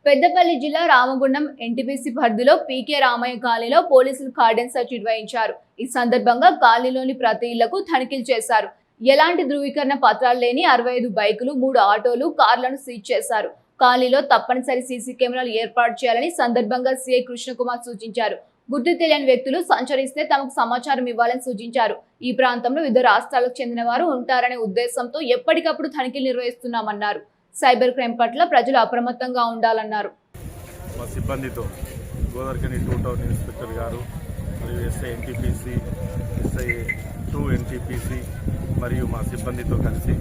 పెద్దపల్లి జిల్లా రామగుండం ఎన్టీపీసీ పరిధిలో పీకే రామయ్య కాలనీలో పోలీసులు కార్డన్ సెర్చ్ నిర్వహించారు. ఈ సందర్భంగా కాలనీలోని ప్రతి ఇళ్లకు తనిఖీలు చేశారు. ఎలాంటి ధృవీకరణ పత్రాలు లేని 65 బైకులు, 3 ఆటోలు, కార్లను సీజ్ చేశారు. కాలనీలో తప్పనిసరి సీసీ కెమెరాలు ఏర్పాటు చేయాలని సందర్భంగా సీఐ కృష్ణకుమార్ సూచించారు. గుర్తు తెలియని వ్యక్తులు సంచరిస్తే తమకు సమాచారం ఇవ్వాలని సూచించారు. ఈ ప్రాంతంలో వివిధ రాష్ట్రాలకు చెందిన వారు ఉంటారనే ఉద్దేశంతో ఎప్పటికప్పుడు తనిఖీలు నిర్వహిస్తున్నామన్నారు. సైబర్ క్రైమ్ పట్ల ప్రజలు అప్రమత్తంగా ఉండాలన్నారు. మా సిబ్బందితో గోదావరిఖని 2 టౌన్ ఇన్స్పెక్టర్ గారు మరియు ఎస్ఐ ఎన్టీపీసీ, ఎస్ఐ 2 ఎన్టీపీసీ మరియు మా సిబ్బందితో కలిసి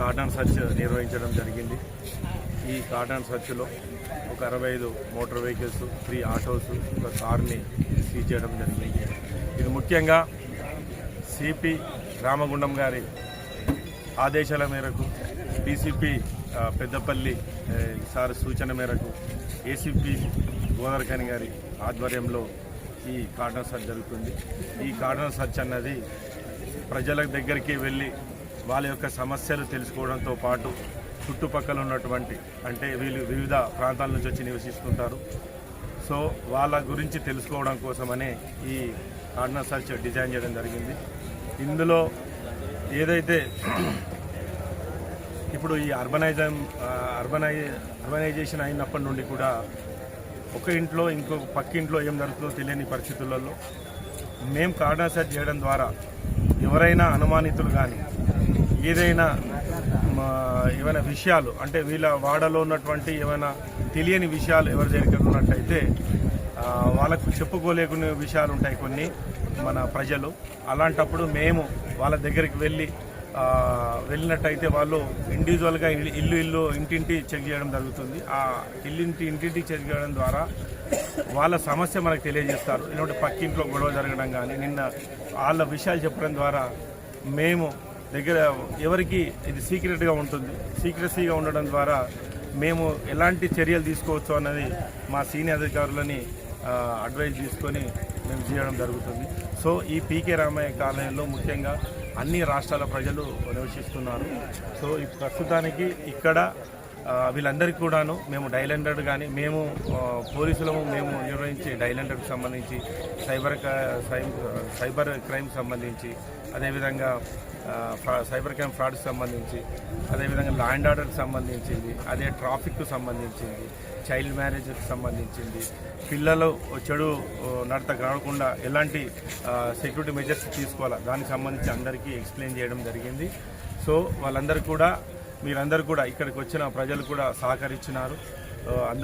కార్డన్ సర్చ్ నిర్వహించడం జరిగింది. ఈ కార్డన్ సర్చ్లో ఒక 65 మోటార్ వెహికల్స్, 3 ఆటోస్, ఒక కార్ని సీజ్ చేయడం జరిగింది. ఇది ముఖ్యంగా సిపి రామగుండం గారి ఆదేశాల మేరకు, డీసీపీ పెద్దపల్లి సార్ సూచన మేరకు, ఏసీపీ గోదావరిఖని గారి ఆధ్వర్యంలో ఈ కార్డన్ సర్చ్ జరుగుతుంది. ఈ కార్డన్ సర్చ్ అన్నది ప్రజల దగ్గరికి వెళ్ళి వాళ్ళ యొక్క సమస్యలు తెలుసుకోవడంతో పాటు చుట్టుపక్కల ఉన్నటువంటి, అంటే వీళ్ళు వివిధ ప్రాంతాల నుంచి వచ్చి నివసిస్తుంటారు, సో వాళ్ళ గురించి తెలుసుకోవడం కోసమనే ఈ కార్డన్ సర్చ్ డిజైన్ చేయడం జరిగింది. ఇందులో ఏదైతే ఇప్పుడు ఈ అర్బనైజేషన్ అయినప్పటి నుండి కూడా ఒక ఇంట్లో ఇంకొక పక్కింట్లో ఏం జరుగుతుందో తెలియని పరిస్థితులలో మేము కార్డన్ సెర్చ్ చేయడం ద్వారా ఎవరైనా అనుమానితులు కానీ ఏదైనా విషయాలు, అంటే వీళ్ళ వాడలో ఉన్నటువంటి ఏమైనా తెలియని విషయాలు ఎవరి దగ్గర ఉన్నట్టయితే వాళ్ళకు చెప్పుకోలేకునే విషయాలు ఉంటాయి కొన్ని మన ప్రజలు. అలాంటప్పుడు మేము వాళ్ళ దగ్గరికి వెళ్ళినట్టయితే వాళ్ళు ఇండివిజువల్గా ఇల్లు ఇంటింటి చెక్ చేయడం జరుగుతుంది. ఆ ఇంటింటి చెక్ చేయడం ద్వారా వాళ్ళ సమస్య మనకు తెలియజేస్తారు. ఇలాంటి పక్కింట్లో గొడవ జరగడం కానీ నిన్న వాళ్ళ విషయాలు చెప్పడం ద్వారా మేము దగ్గర ఎవరికి ఇది సీక్రెట్గా ఉంటుంది, సీక్రెసీగా ఉండడం ద్వారా మేము ఎలాంటి చర్యలు తీసుకోవచ్చు అన్నది మా సీనియర్ అధికారులని అడ్వైజ్ తీసుకొని మేము చేయడం జరుగుతుంది. సో ఈ పీకే రామయ్య కాలనీలో ముఖ్యంగా అన్ని రాష్ట్రాల ప్రజలు నివసిస్తున్నారు. సో ఈ ప్రస్తుతానికి ఇక్కడ వీళ్ళందరికీ కూడాను మేము డైల్100 కానీ మేము పోలీసులము మేము నిర్వహించే డైల్100కి సంబంధించి సైబర్ క్రైమ్ సంబంధించి, అదేవిధంగా సైబర్ క్రైమ్ ఫ్రాడ్కి సంబంధించి, అదేవిధంగా లా అండ్ ఆర్డర్కి సంబంధించింది, అదే ట్రాఫిక్కు సంబంధించింది, చైల్డ్ మ్యారేజ్కి సంబంధించింది, పిల్లలు చెడు నడత కాకుండా ఎలాంటి సెక్యూరిటీ మెజర్స్ తీసుకోవాలా దానికి సంబంధించి అందరికీ ఎక్స్ప్లెయిన్ చేయడం జరిగింది. సో వాళ్ళందరూ కూడా, మీరందరూ కూడా, ఇక్కడికి వచ్చిన ప్రజలు కూడా సహకరించినారు. అందరికీ